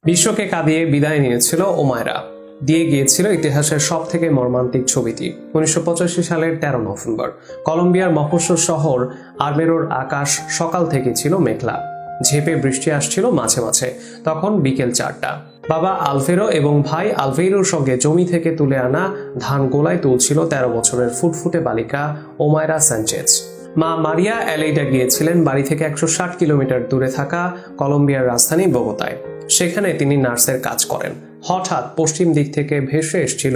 বিশ্বকে কাঁদিয়ে বিদায় নিয়েছিল ওমায়রা, দিয়ে গিয়েছিল ইতিহাসের সব থেকে মর্মান্তিক ছবিটি। 1985 সালের 13 নভেম্বর কলম্বিয়ার মফস্বল শহর আরমেরোর আকাশ সকাল থেকে ছিল মেঘলা, ঝেঁপে বৃষ্টি আসছিল মাঝে মাঝে। তখন বিকেল 4টা। বাবা আলভেরো এবং ভাই আলভেইরোর সঙ্গে জমি থেকে তুলে আনা ধান গোলায় তুলছিল 13 বছরের ফুটফুটে বালিকা ওমায়রা সানচেজ। মা মারিয়া অ্যালেইডা গিয়েছিলেন বাড়ি থেকে 160 কিলোমিটার দূরে থাকা কলম্বিয়ার রাজধানী বোগোতায়। সেখানে তিনি নার্সের কাজ করেন। হঠাৎ পশ্চিম দিক থেকে ভেসে এসেছিল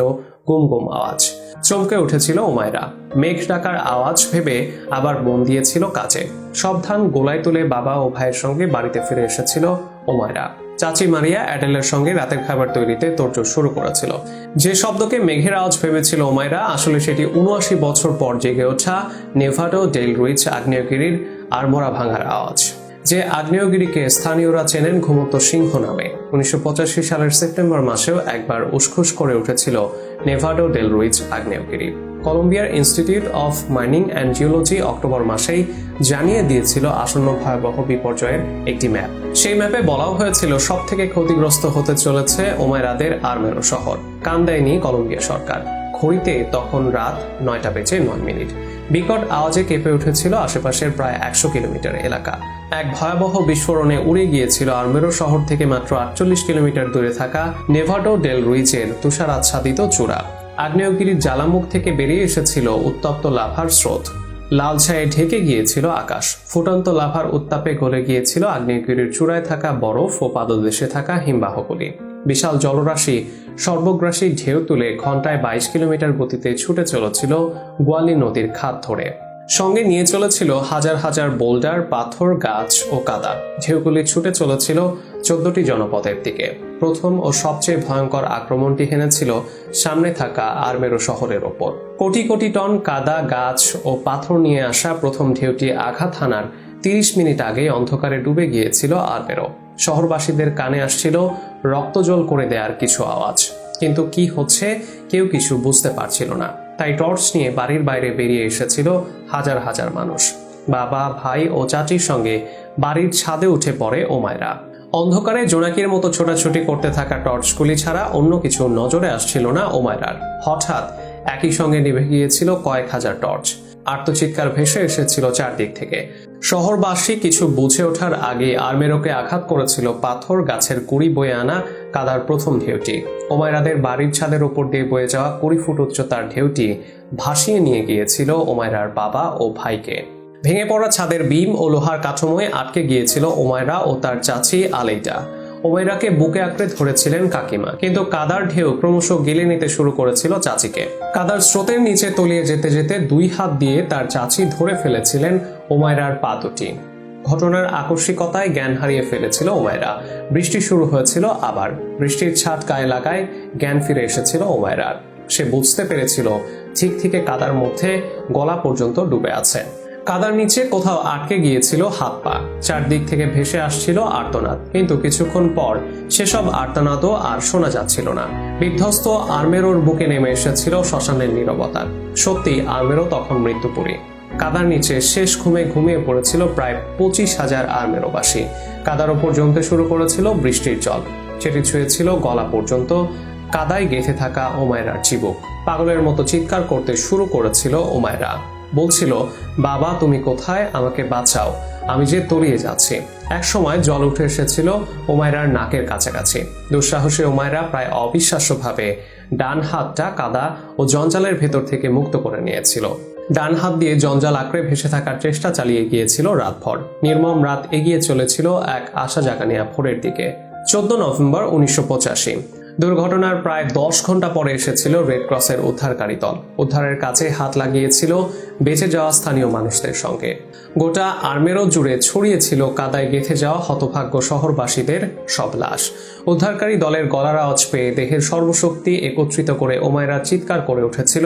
গুম গুম আওয়াজ। চমকে উঠেছিল ওমায়রা। মেঘ ডাকার আওয়াজ ভেবে আবার মন দিয়েছিল কাজে। সব ধান গোলায় তুলে বাবা ও ভাইয়ের সঙ্গে বাড়িতে ফিরে এসেছিল ওমায়রা। চাচি মারিয়া অ্যাডেলের সঙ্গে রাতের খাবার তৈরিতে তোড়জোড় শুরু করেছিল। যে শব্দকে মেঘের আওয়াজ ভেবেছিল ওমায়রা, আসলে সেটি 79 বছর পর জেগে ওঠা নেভাডো ডেল রুইচ আগ্নেয়গিরির আড়মোড়া ভাঙার আওয়াজ। যে আগ্নেয়গিরিকে স্থানীয়রা চেনেন ঘুমন্ত সিংহ নামে। 1985 সালের সেপ্টেম্বর মাসেও একবার উসখুস করে উঠেছিল নেভাডো ডেল রুইচ আগ্নেয়গিরি। কলম্বিয়ার institute of mining and geology October মাসেই জানিয়ে দিয়েছিল আসন্ন ভয়াবহ বিপর্যয়ের একটি ম্যাপ। সেই ম্যাপে বলাও হয়েছিল সব থেকে ক্ষতিগ্রস্ত হতে চলেছে ওমায়রাদের আরমেরো শহর। কান দেয়নি কলম্বিয়া সরকার। ঘড়িতে তখন রাত 9:09। বিকট আওয়াজে কেঁপে উঠেছিল আশেপাশের প্রায় 100 কিলোমিটার এলাকা। এক ভয়াবহ বিস্ফোরণে উড়ে গিয়েছিল আরমেরো শহর থেকে মাত্র 48 কিলোমিটার দূরে থাকা নেভাডো ডেল রুইচের তুষার আচ্ছাদিত চূড়া। আগ্নেয়গিরির জ্বালামুখ থেকে বেরিয়ে এসেছিল উত্তপ্ত লাভার স্রোত। লাল ছায়ে ঢেকে গিয়েছিল আকাশ। ফুটন্ত লাভার উত্তাপে গলে গিয়েছিল আগ্নেয়গিরির চূড়ায় থাকা বরফ ও পাদদেশে থাকা হিমবাহগুলি। বিশাল জলরাশি সর্বগ্রাসী ঢেউ তুলে ঘন্টায় 22 কিলোমিটার গতিতে ছুটে চলেছিল গোয়ালি নদীর খাত ধরে। সঙ্গে নিয়ে চলেছিল হাজার হাজার বোল্ডার, পাথর, গাছ ও কাদা। ঢেউগুলি ছুটে চলেছিল 14টি জনপদের দিকে। প্রথম ও সবচেয়ে ভয়ঙ্কর আক্রমণটি হেনেছিল সামনে থাকা আরমেরো শহরের ওপর। কোটি কোটি টন কাদা, গাছ ও পাথর নিয়ে আসা প্রথম ঢেউটি আঘাত হানার 30 মিনিট আগেই অন্ধকারে ডুবে গিয়েছিল আরমেরো। শহরবাসীদের কানে আসছিল রক্তজল করে দেওয়ার কিছু আওয়াজ, কিন্তু কি হচ্ছে কেউ কিছু বুঝতে পারছিল না। তাই টর্চ নিয়ে বাড়ির বাইরে বেরিয়ে এসেছিল হাজার হাজার মানুষ। বাবা, ভাই ও চাচির সঙ্গে বাড়ির ছাদে উঠে পড়ে ওমায়রা। অন্ধকারে জোনাকির মতো ছোটাছুটি করতে থাকা টর্চগুলি ছাড়া অন্য কিছু নজরে আসছিল না ওমায়রার। হঠাৎ একই সঙ্গে নিভে গিয়েছিল কয়েক হাজার টর্চ। আর্তচিৎকার ভেসে এসেছিল চারদিক থেকে। শহরবাসী কিছু বুঝে ওঠার আগে আরমেরোকে আঘাত করেছিল পাথর, গাছের কুড়ি বয়ে আনা কাদার প্রথম ঢেউটি। ওমায়রাদের বাড়ির ছাদের উপর দিয়ে বয়ে যাওয়া 20 ফুট উচ্চতার ঢেউটি ভাসিয়ে নিয়ে গিয়েছিল ওমায়রার বাবা ও ভাইকে। ভেঙে পড়া ছাদের বিম ও লোহার কাঠামোয় আটকে গিয়েছিল ওমায়রা ও তার চাচি আলেইডা। ওমায়রাকে বুকে আঁকড়ে ধরেছিলেন কাকিমা, কিন্তু কাদার ঢেউ ক্রমশ গিলে নিতে শুরু করেছিল চাচিকে। কাদার স্রোতের নিচে তলিয়ে যেতে যেতে 2 হাত দিয়ে তার চাচি ধরে ফেলেছিলেন ওমায়রার পা দুটি। ঘটনার আকস্মিকতায় জ্ঞান হারিয়ে ফেলেছিল ওমায়রা। বৃষ্টি শুরু হয়েছিল আবার। বৃষ্টির ছাট গায়ে লাগায় জ্ঞান ফিরে এসেছিল ওমায়রার। সে বুঝতে পেরেছিল ঠিক থেকে কাদার মধ্যে গলা পর্যন্ত ডুবে আছে। কাদার নিচে কোথাও আটকে গিয়েছিল হাত পা। চারদিক থেকে ভেসে আসছিল আর্তনাদ, কিন্তু কিছুক্ষণ পর সেসব আর্তনাদও আর শোনা যাচ্ছিল না। বিধ্বস্ত আরমেরোর বুকে নেমে এসেছিল শ্মশানের নীরবতা। সত্যি আরমেরো তখন মৃত্যুপুরী। কাদার নিচে শেষ ঘুমিয়ে পড়েছিল প্রায় 25,000 আরমেরোবাসী। কাদার ওপর জমতে শুরু করেছিল বৃষ্টির জল। সেটি ছুঁয়েছিল গলা পর্যন্ত। কাদায় গেঁথে থাকা ওমায়রার চিবুক। পাগলের মতো চিৎকার করতে শুরু করেছিল ওমায়রা। বলছিল, বাবা তুমি কোথায়, আমাকে বাঁচাও, আমি যে তলিয়ে যাচ্ছি। এক সময় জল উঠে এসেছিল ওমায়রার নাকের কাছাকাছি। দুঃসাহসী ওমায়রা প্রায় অবিশ্বাস্যভাবে ডান হাতটা কাদা ও জঞ্জালের ভেতর থেকে মুক্ত করে নিয়েছিল। ডান হাত দিয়ে জঞ্জাল আঁকড়ে ভেসে থাকার চেষ্টা চালিয়ে গিয়েছিল রাতভর। নির্মম রাত এগিয়ে চলেছিল এক আশা জাগানিয়া ভোরের দিকে। 14 নভেম্বর 1985। দুর্ঘটনার প্রায় 10 ঘন্টা পরে এসেছিল রেড ক্রসের উদ্ধারকারী দল। উদ্ধারের কাছে হাত লাগিয়েছিল বেঁচে যাওয়া স্থানীয় মানুষদের সঙ্গে। গোটা আরমেরো জুড়ে ছড়িয়েছিল কাদায় গেঁথে যাওয়া হতভাগ্য শহরবাসীদের সব লাশ। উদ্ধারকারী দলের গলার আওয়াজ পেয়ে দেহের সর্বশক্তি একত্রিত করে ওমায়রা চিৎকার করে উঠেছিল,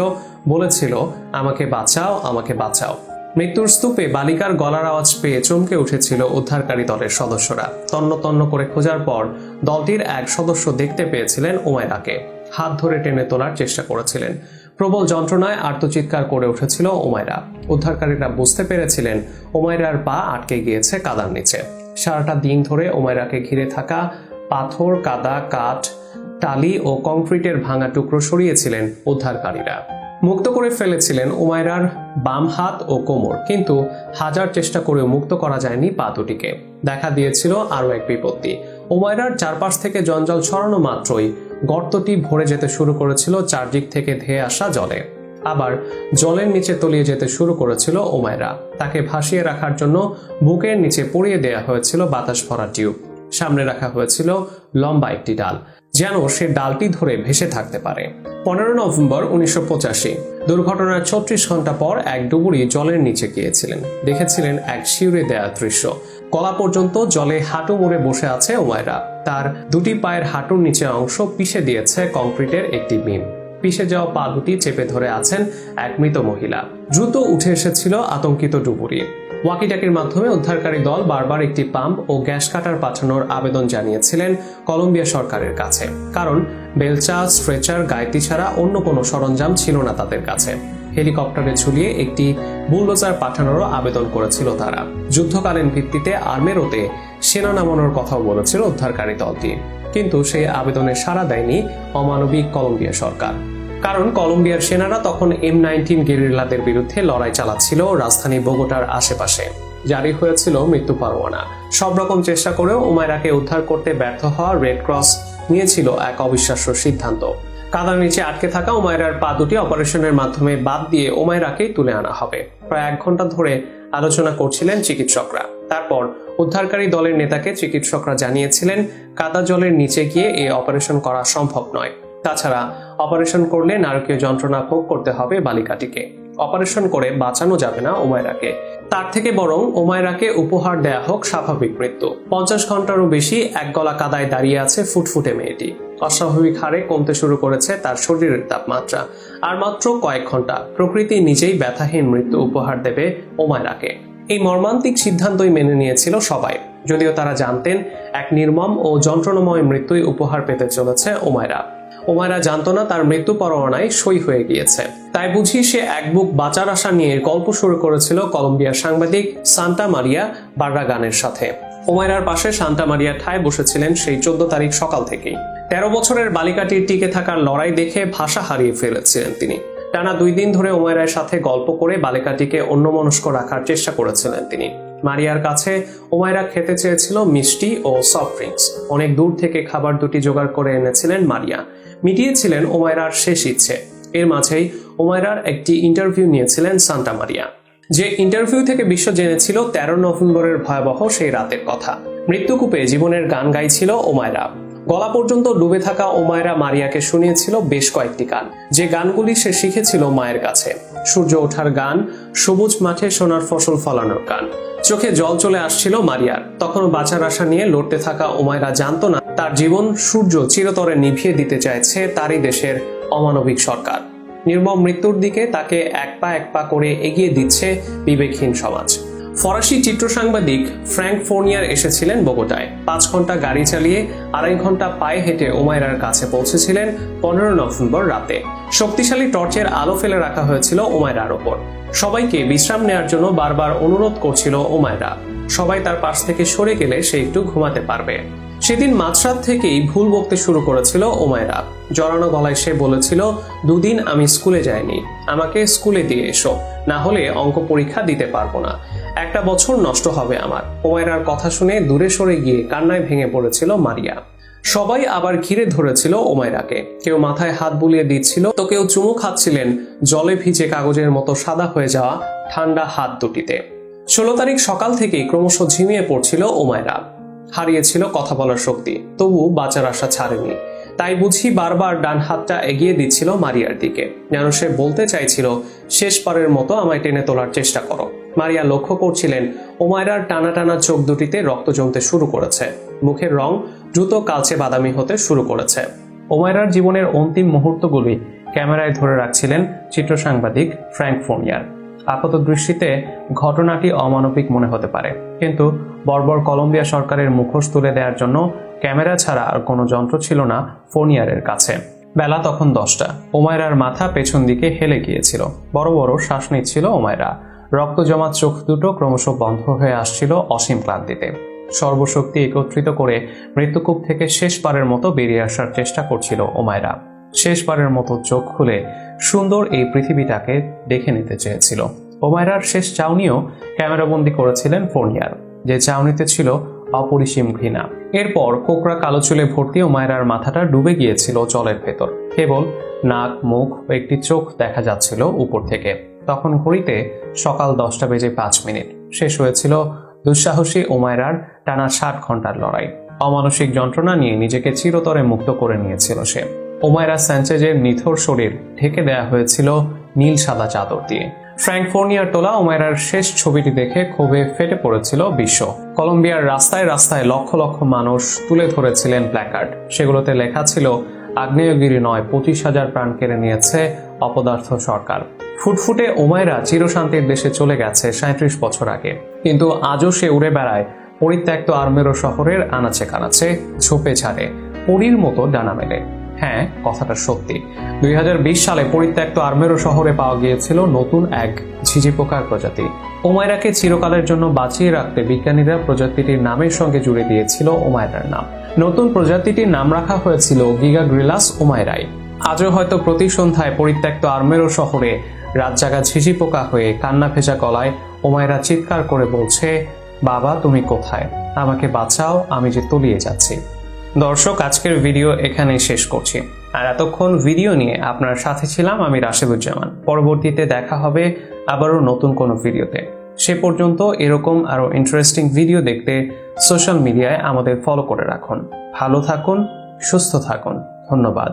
বলেছিল, আমাকে বাঁচাও, আমাকে বাঁচাও। মৃত্যুর স্তূপে বালিকার গলার আওয়াজ পেয়ে চমকে উঠেছিল উদ্ধারকারী দলের সদস্যরা। তন্ন তন্ন করে খোঁজার পর দলটির এক সদস্য দেখতে পেয়েছিলেন ওমায়রাকে। হাত ধরে টেনে তোলার চেষ্টা করেছিলেন। প্রবল যন্ত্রণায় আর্তচিৎকার করে উঠেছিল ওমায়রা। উদ্ধারকারীরা বুঝতে পেরেছিলেন ওমায়রার পা আটকে গিয়েছে কাদার নিচে। সারাটা দিন ধরে ওমায়রাকে ঘিরে থাকা পাথর, কাদা, কাঠ, টালি ও কংক্রিটের ভাঙা টুকরো সরিয়েছিলেন উদ্ধারকারীরা। মুক্ত করে ফেলেছিলেন উমাইরার বাম হাত ও কোমর, কিন্তু হাজার চেষ্টা করেও মুক্ত করা যায়নি পা দুটিকে। দেখা দিয়েছিল আরও এক বিপত্তি। উমাইরার চারপাশ থেকে জঞ্জাল ছড়ানো মাত্রই গর্তটি ভরে যেতে শুরু করেছিল চারদিক থেকে ধেয়ে আসা জলে। আবার জলের নিচে তলিয়ে যেতে শুরু করেছিল উমাইরা। তাকে ভাসিয়ে রাখার জন্য বুকের নিচে পরিয়ে দেয়া হয়েছিল বাতাস ভরা টিউব। সামনে রাখা হয়েছিল লম্বা একটি ডাল, যেন সে ডালটি ধরে ভেসে থাকতে পারে। 15 নভেম্বর 1985 দুর্ঘটনার 36 ঘন্টা পর এক ডুবুরি জলের নিচে গিয়েছিলেন। দেখেছিলেন এক শিউরে দেয়া দৃশ্য। গলা পর্যন্ত জলে হাঁটু মুড়ে বসে আছে উমাইরা। তার দুটি পায়ের হাঁটুর নিচে অংশ পিষে দিয়েছে কংক্রিটের একটি বিম। পিষে যাওয়া পা দুটি চেপে ধরে আছেন এক মৃত মহিলা। দ্রুত উঠে এসেছিল আতঙ্কিত ডুবুরি। ওয়াকিটাকির মাধ্যমে উদ্ধারকারী দল বারবার একটি পাম্প ও গ্যাস কাটার পাঠানোর আবেদন জানিয়েছিলেন কলম্বিয়া সরকারের কাছে, কারণ বেলচা, স্ট্রেচার, গাইতি ছাড়া অন্য কোনো সরঞ্জাম ছিল না তাদের কাছে। হেলিকপ্টারে ঝুলিয়ে একটি বুলডোজার পাঠানোরও আবেদন করেছিল তারা। যুদ্ধকালীন ভিত্তিতে আর্মেরোতে সেনা নামানোর কথাও বলেছিল উদ্ধারকারী দলটি, কিন্তু সেই আবেদনে সাড়া দেয়নি অমানবিক কলম্বিয়া সরকার। কারণ কলম্বিয়ার সেনারা তখন M19 গেরিলাদের বিরুদ্ধে লড়াই চালাচ্ছিল রাজধানী বোগোটার আশেপাশে। জারি হয়েছিল মৃত্যু পরোয়ানা। সব রকম চেষ্টা করেও উমাইরাকে উদ্ধার করতে ব্যর্থ হওয়া রেড ক্রস নিয়েছিল এক অবিশ্বাস্য সিদ্ধান্ত। কাদার নিচে আটকে থাকা উমাইরার পা দুটি অপারেশনের মাধ্যমে বাদ দিয়ে উমাইরাকেই তুলে আনা হবে। প্রায় 1 ঘন্টা ধরে আলোচনা করছিলেন চিকিৎসকরা। তারপর উদ্ধারকারী দলের নেতাকে চিকিৎসকরা জানিয়েছিলেন কাদা জলের নিচে গিয়ে এই অপারেশন করা সম্ভব নয়। তাছাড়া অপারেশন করলে নারকীয় যন্ত্রণা ভোগ করতে হবে বালিকাটিকে। অপারেশন করে বাঁচানো যাবে না উমাইরাকে। তার থেকে বরং উমাইরাকে উপহার দেয়া হোক স্বাভাবিক মৃত্যু। 50 ঘন্টারও বেশি এক গলা কাদায় দাঁড়িয়ে আছে ফুটফুটে মেয়েটি। অস্বাভাবিক হারে কমতে শুরু করেছে তার শরীরের তাপমাত্রা। আর মাত্র কয়েক ঘন্টা প্রকৃতি নিজেই ব্যথাহীন মৃত্যু উপহার দেবে উমাইরাকে। এই মর্মান্তিক সিদ্ধান্তই মেনে নিয়েছিল সবাই, যদিও তারা জানতেন এক নির্মম ও যন্ত্রণাময় মৃত্যুই উপহার পেতে চলেছে উমাইরা। উমাইরা জানতো না তার মৃত্যু পরোয়ানায় সই হয়ে গিয়েছে। তাই বুঝি সে এক বুক বাঁচার আশা নিয়ে গল্প শুরু করেছিল কলম্বিয়ার সাংবাদিক সান্টা মারিয়া বার্রাগানের সাথে। উমাইরার পাশে সান্টা মারিয়া ঠায় বসেছিলেন সেই 14 তারিখ সকাল থেকেই। 13 বছরের বালিকাটির টিকে থাকার লড়াই দেখে ভাষা হারিয়ে ফেলেছিলেন তিনি। টানা 2 দিন ধরে উমাইরার সাথে গল্প করে বালিকাটিকে অন্যমনস্ক রাখার চেষ্টা করেছিলেন তিনি। মারিয়ার কাছে উমাইরা খেতে চেয়েছিল মিষ্টি ও সফট ড্রিঙ্কস। অনেক দূর থেকে খাবার দুটি জোগাড় করে এনেছিলেন মারিয়া। মিটিয়েছিলেন উমাইরার শেষ ইচ্ছে। এর মাঝেই উমাইরার একটি ইন্টারভিউ নিয়েছিলেন সান্টা মারিয়া। যে ইন্টারভিউ থেকে বিশ্ব জেনেছিল 13 নভেম্বরের ভয়াবহ সেই রাতের কথা। মৃত্যুকূপে জীবনের গান গাইছিল উমাইরা। গলা পর্যন্ত ডুবে থাকা উমাইরা মারিয়াকে শুনিয়েছিল বেশ কয়েকটি গান, যে গানগুলি সে শিখেছিল মায়ের কাছে। সূর্য ওঠার গান, সবুজ মাঠে সোনার ফসল ফলানোর গান। চোখে জল চলে আসছিল মারিয়ার। তখনও বাঁচার আশা নিয়ে লড়তে থাকা উমাইরা জানতো না তার জীবন সূর্য চিরতরে নিভিয়ে দিতে চাইছে তারই দেশের অমানবিক সরকার। নির্মম মৃত্যুর দিকে তাকে এক পা করে এগিয়ে দিচ্ছে বিবেকহীন সমাজ। ফরাসি চিত্র সাংবাদিক ফ্র্যাঙ্ক ফোর্নিয়ার এসেছিলেন বোগোটায়। 5 ঘন্টা গাড়ি চালিয়ে 2.5 ঘন্টা পায়ে হেঁটে উমাইরার কাছে পৌঁছেছিলেন 15 নভেম্বর রাতে। শক্তিশালী টর্চের আলো ফেলে রাখা হয়েছিল উমাইরার ওপর। সবাইকে বিশ্রাম নেওয়ার জন্য বারবার অনুরোধ করছিল উমাইরা। সবাই তার পাশ থেকে সরে গেলে সে একটু ঘুমাতে পারবে। সেদিন মাঝরাত থেকেই ভুল বকতে শুরু করেছিল উমাইরা। জড়ানো গলায় সে বলেছিল, 2 দিন আমি স্কুলে যাইনি, আমাকে স্কুলে দিয়ে এসো, না হলে অঙ্ক পরীক্ষা দিতে পারবো না। 1 বছর নষ্ট হবে আমার। উমাইরার কথা শুনে দূরে সরে গিয়ে কান্নায় ভেঙে পড়েছিল মারিয়া। সবাই আবার ঘিরে ধরেছিল উমাইরাকে। কেউ মাথায় হাত বুলিয়ে দিচ্ছিল, তো কেউ চুমু খাচ্ছিলেন জলে ভিজে কাগজের মতো সাদা হয়ে যাওয়া ঠান্ডা হাত দুটিতে। 16 তারিখ সকাল থেকেই ক্রমশ ঝিমিয়ে পড়ছিল উমাইরা। হারিয়েছিল কথা বলার শক্তি, তবু বাঁচার আশা ছাড়েনি। তাই বুঝি বারবার ডান হাতটা এগিয়ে দিচ্ছিল মারিয়ার দিকে, যেন সে বলতে চাইছিল, শেষবারের মতো আমায় টেনে তোলার চেষ্টা করো। মারিয়া লক্ষ্য করছিলেন উমাইরার টানা টানা চোখ দুটিতে রক্ত জমতে শুরু করেছে। মুখের রং দ্রুত কালচে বাদামি হতে শুরু করেছে। উমাইরার জীবনের অন্তিম মুহূর্তগুলি ক্যামেরায় ধরে রাখছিলেন চিত্র সাংবাদিক ফ্র্যাঙ্ক ফোর্নিয়ার। আপাত দৃষ্টিতে ঘটনাটি অমানবিক মনে হতে পারে, কিন্তু বর্বর কলম্বিয়া সরকারের মুখোশ তুলে দেওয়ার জন্য ক্যামেরা ছাড়া আর কোনো যন্ত্র ছিল না ফোর্নিয়ারের কাছে। বেলা তখন 10টা। উমাইরার মাথা পেছন দিকে হেলে গিয়েছিল। বড় বড় শ্বাস নিচ্ছিল উমাইরা। রক্ত জমা চোখ দুটো ক্রমশ বন্ধ হয়ে আসছিল অসীম ক্লান্তিতে। সর্বশক্তি একত্রিত করে মৃত্যুকূপ থেকে শেষবারের মতো বেরিয়ে আসার চেষ্টা করছিল ওমায়রা। শেষবারের মতো চোখ খুলে সুন্দর এই পৃথিবীটাকে দেখে নিতে চেয়েছিল। ওমায়রার শেষ চাউনিও ক্যামেরাবন্দি করেছিলেন ফোর্নিয়ার, যে চাউনিতে ছিল অপরিসীম ঘৃণা। এরপর কোকড়া কালো চুলে ভর্তি ওমায়রার মাথাটা ডুবে গিয়েছিল জলের ভেতর। কেবল নাক, মুখ ও একটি চোখ দেখা যাচ্ছিল উপর থেকে। তখন ঘড়িতে সকাল 10:05। শেষ হয়েছিল দুঃসাহসী ওমায়রার টানা 60 ঘন্টার লড়াই। অমানসিক যন্ত্রণা নিয়ে নিজেকে চিরতরে মুক্ত করে নিয়েছিল সে। ওমায়রা স্যাঞ্চেজের নিথর শরীর ঢেকে দেয়া হয়েছিল নীল সাদা চাদর দিয়ে। ফ্র্যাঙ্ক ফোর্নিয়ার তোলা ওমায়রার শেষ ছবিটি দেখে ক্ষোভে ফেটে পড়েছিল বিশ্ব। কলম্বিয়ার রাস্তায় রাস্তায় লক্ষ লক্ষ মানুষ তুলে ধরেছিলেন প্ল্যাকার্ড। সেগুলোতে লেখা ছিল, আগ্নেয়গিরি নয়, 25,000 প্রাণ কেড়ে নিয়েছে অপদার্থ সরকার। ফুটফুটে ওমায়রা চিরশান্তির দেশে চলে গেছে 37 বছর আগে, কিন্তু আজও সে উড়ে বেড়ায় পরিত্যক্ত আর্মেরো শহরের আনাচে কানাচে, ঝোপে ঝাড়ে, পরীর মতো ডানা মেলে। হ্যাঁ, কথাটা সত্যি। 2020 সালে পরিত্যক্ত আর্মেরো শহরে পাওয়া গিয়েছিল নতুন এক ঝিঝি পোকার প্রজাতি। ওমায়রাকে চিরকালের জন্য বাঁচিয়ে রাখতে বিজ্ঞানীরা প্রজাতিটির নামের সঙ্গে জুড়ে দিয়েছিল ওমায়রার নাম। নতুন প্রজাতিটির নাম রাখা হয়েছিল গিগাগ্রিলাস ওমায়রাই। আজও হয়তো প্রতি সন্ধ্যায় পরিত্যক্ত আর্মেরো শহরে রাত জাগা ঝিঝি পোকা হয়ে কান্না ভেজা গলায় ওমায়রা চিৎকার করে বলছে, বাবা তুমি কোথায়, আমাকে বাঁচাও, আমি যে তলিয়ে যাচ্ছি। দর্শক, আজকের ভিডিও এখানেই শেষ করছি। আর এতক্ষণ ভিডিও নিয়ে আপনার সাথে ছিলাম আমি রাশেদুজ্জামান। পরবর্তীতে দেখা হবে আবারও নতুন কোনো ভিডিওতে। সে পর্যন্ত এরকম আরো ইন্টারেস্টিং ভিডিও দেখতে সোশ্যাল মিডিয়ায় আমাদের ফলো করে রাখুন। ভালো থাকুন, সুস্থ থাকুন। ধন্যবাদ।